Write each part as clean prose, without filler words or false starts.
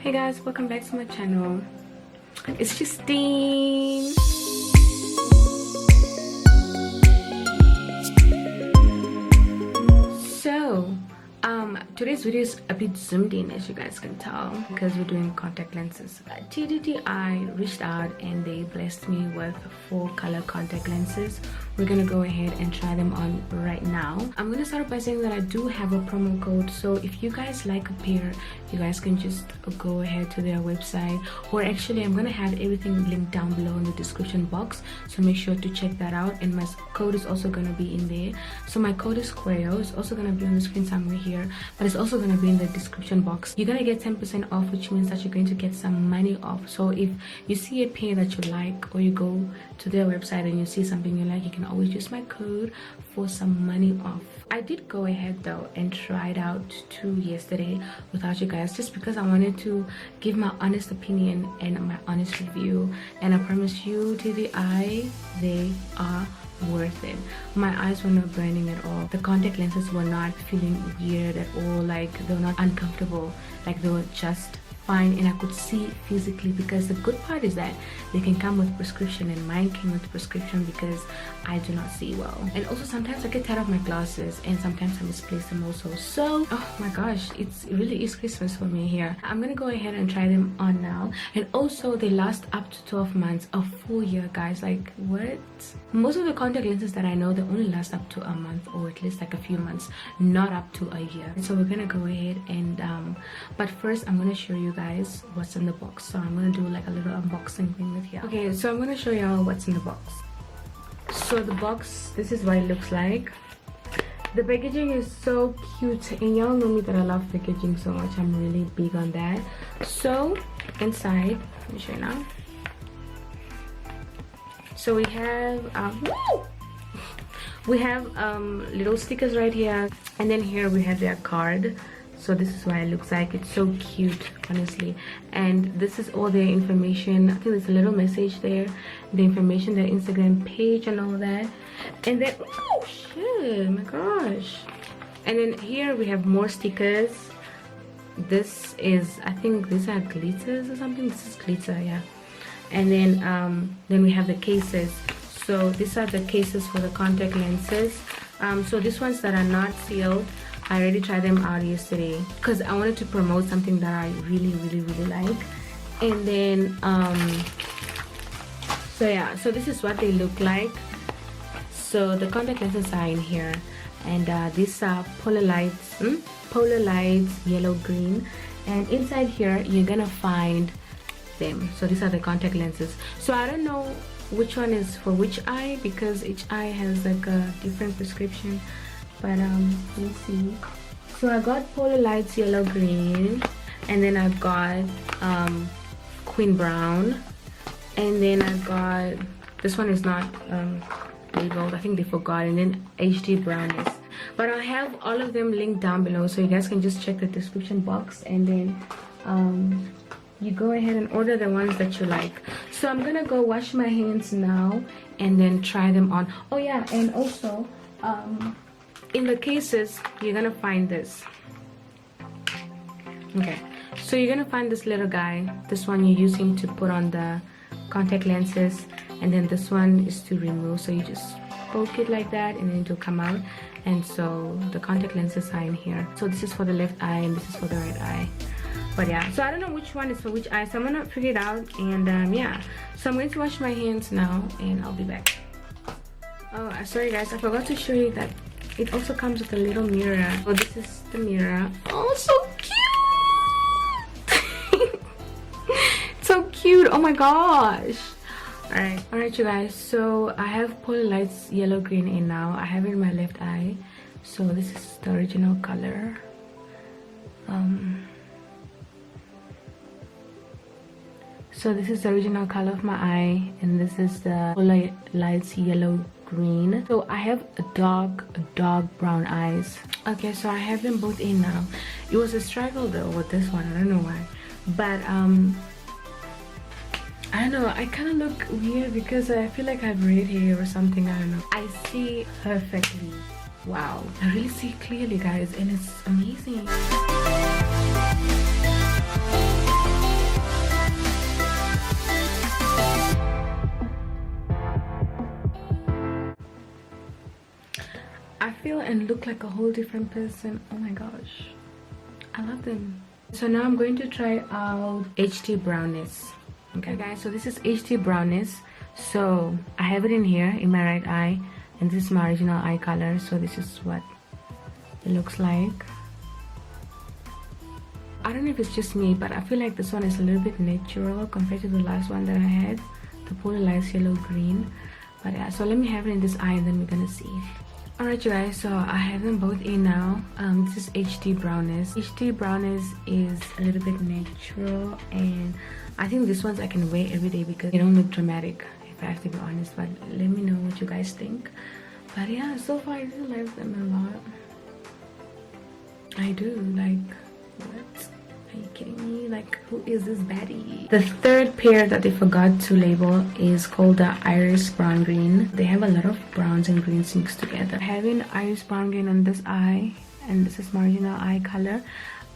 Hey guys, welcome back to my channel. It's Justine. So today's video is a bit zoomed in, as you guys can tell, because we're doing contact lenses. TTDEYE reached out and they blessed me with 4 color contact lenses. We're gonna go ahead and try them on right now. I'm gonna start by saying that I do have a promo code, so if you guys like a pair, you guys can just go ahead to their website, or actually I'm gonna have everything linked down below in the description box, so make sure to check that out. And my code is also gonna be in there. So my code is Quayo. It's also gonna be on the screen somewhere here, but it's also gonna be in the description box. You're gonna get 10% off, which means that you're going to get some money off. So if you see a pair that you like, or you go to their website and you see something you like, you can always use my code for some money off. I did go ahead though and try it out too yesterday without you guys, just because I wanted to give my honest opinion and my honest review. And I promise you, TTDEYE, they are worth it. My eyes were not burning at all. The contact lenses were not feeling weird at all. Like, they were not uncomfortable. Like, they were just fine, and I could see physically, because the good part is that they can come with prescription, and mine came with prescription because I do not see well. And also sometimes I get tired of my glasses, and sometimes I misplace them also. So oh my gosh, it really is Christmas for me here. I'm gonna go ahead and try them on now. And also they last up to 12 months, a full year, guys. Like, what? Most of the contact lenses that I know, they only last up to a month, or at least like a few months, not up to a year. So we're gonna go ahead and but first I'm gonna show you guys what's in the box. So I'm gonna do like a little unboxing thing with you. Okay, so I'm gonna show y'all what's in the box. So the box, this is what it looks like. The packaging is so cute, and y'all know me that I love packaging so much. I'm really big on that. So inside, let me show you now. So we have little stickers right here, and then here we have their card. So this is what it looks like. It's so cute, honestly. And this is all their information. I think there's a little message there, the information, their Instagram page and all that. And then, oh shit, my gosh. And then here we have more stickers. This is, I think these are glitters or something. This is glitter, yeah. And then we have the cases. So these are the cases for the contact lenses. So these ones that are not sealed, I already tried them out yesterday because I wanted to promote something that I really like. And then so yeah, so this is what they look like. So the contact lenses are in here, and these are polar lights yellow green, and inside here you're gonna find them. So these are the contact lenses. So I don't know which one is for which eye, because each eye has like a different prescription, but let's see. So I got polar lights yellow green, and then I got queen brown, and then I got, this one is not labeled, I think they forgot, and then HD brownness. But I'll have all of them linked down below, so you guys can just check the description box, and then you go ahead and order the ones that you like. So I'm gonna go wash my hands now and then try them on. Oh yeah, and also in the cases you're gonna find this. Okay, so you're gonna find this little guy. This one you're using to put on the contact lenses, and then this one is to remove. So you just poke it like that, and then it will come out. And so the contact lenses are in here. So this is for the left eye, and this is for the right eye. But yeah, so I don't know which one is for which eye, so I'm gonna figure it out. And yeah, so I'm going to wash my hands now, and I'll be back. Oh, sorry guys, I forgot to show you that it also comes with a little mirror. So this is the mirror. Oh, so cute. So cute, oh my gosh. All right you guys, so I have polar lights yellow green in now. I have it in my left eye. So this is the original color. So this is the original color of my eye, and this is the polar lights yellow green. So I have a dark brown eyes. Okay, so I have them both in now. It was a struggle though with this one, I don't know why, but I don't know, I kind of look weird because I feel like I have red hair or something, I don't know. I see perfectly. Wow, I really see clearly guys, and it's amazing. and look like a whole different person. Oh my gosh, I love them. So now I'm going to try out HT Brownness. Okay guys, so this is HT Brownness. So I have it in here in my right eye, and this is my original eye color. So this is what it looks like. I don't know if it's just me, but I feel like this one is a little bit natural compared to the last one that I had, the polarized yellow green. But yeah, so let me have it in this eye and then we're gonna see. Alright you guys, so I have them both in now. This is HT Brownness. HT Brownness is a little bit natural, and I think this ones I can wear every day because they don't look dramatic, if I have to be honest. But let me know what you guys think. But yeah, so far I do like them a lot. I do. Like, what? Are you kidding me? Like, who is this baddie? The third pair that they forgot to label is called the Iris Brown Green. They have a lot of browns and greens mixed together. Having Iris Brown Green on this eye, and this is my original eye color.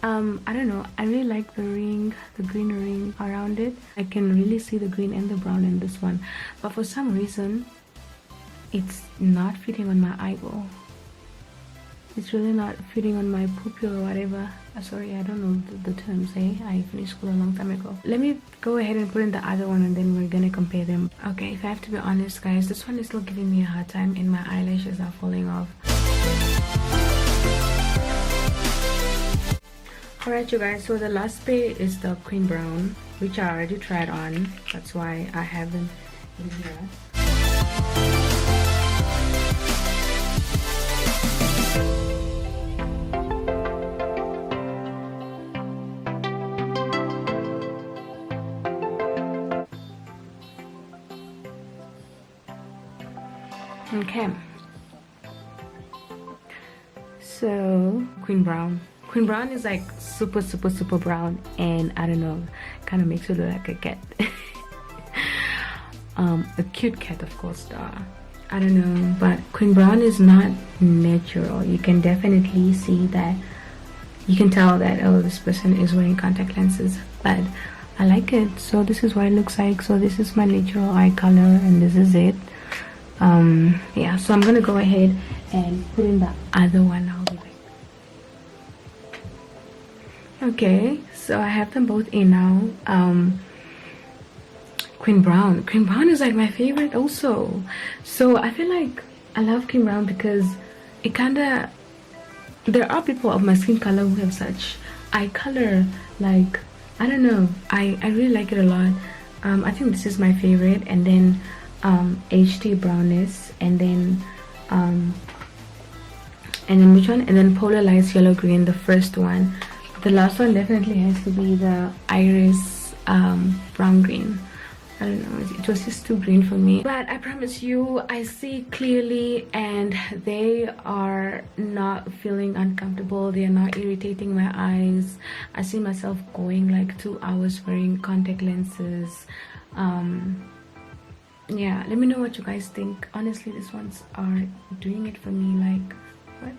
I don't know, I really like the ring, the green ring around it. I can really see the green and the brown in this one, but for some reason it's not fitting on my eyeball. It's really not fitting on my pupil or whatever. Sorry, I don't know the terms, eh? I finished school a long time ago. Let me go ahead and put in the other one and then we're gonna compare them. Okay, if I have to be honest guys, this one is still giving me a hard time and my eyelashes are falling off. Alright you guys, so the last pair is the cream brown, which I already tried on. That's why I have them in here. Okay, so Queen Brown is like super brown, and I don't know, kind of makes it look like a cat. A cute cat, of course, I don't know, but Queen Brown is not natural. You can definitely see that, you can tell that, oh, this person is wearing contact lenses, but I like it. So this is what it looks like. So this is my natural eye color and this is it. Yeah, so I'm gonna go ahead and put in the other one. I'll be back. Okay, so I have them both in now. Queen Brown is like my favorite also. So I feel like I love Queen Brown because it kinda, there are people of my skin color who have such eye color, like, I don't know, I really like it a lot. I think this is my favorite, and then HT Brownness, and then which one, and then polarized yellow green, the first one. The last one definitely has to be the Iris brown green. I don't know, it was just too green for me, but I promise you I see clearly, and they are not feeling uncomfortable. They are not irritating my eyes. I see myself going like 2 hours wearing contact lenses. Yeah, let me know what you guys think. Honestly, these ones are doing it for me. Like, what,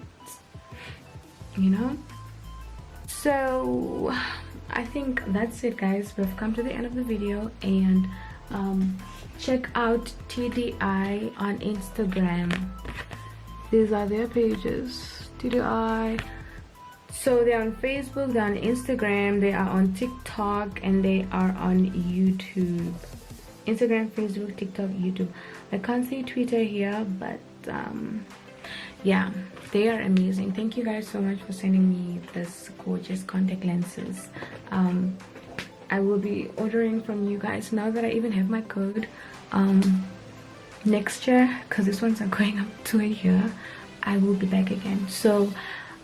you know? So I think that's it guys. We've come to the end of the video, and check out TTDEYE on Instagram. These are their pages, TTDEYE. So they're on Facebook, they're on Instagram, they are on TikTok, and they are on YouTube. Instagram, Facebook, TikTok, YouTube. I can't see Twitter here, but yeah, they are amazing. Thank you guys so much for sending me this gorgeous contact lenses. I will be ordering from you guys now that I even have my code next year, because these ones are going up to a year. I will be back again. So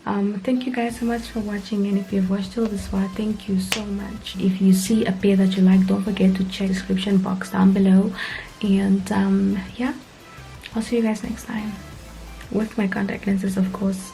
thank you guys so much for watching, and if you've watched till this far, thank you so much. If you see a pair that you like, don't forget to check the description box down below, and yeah, I'll see you guys next time with my contact lenses, of course.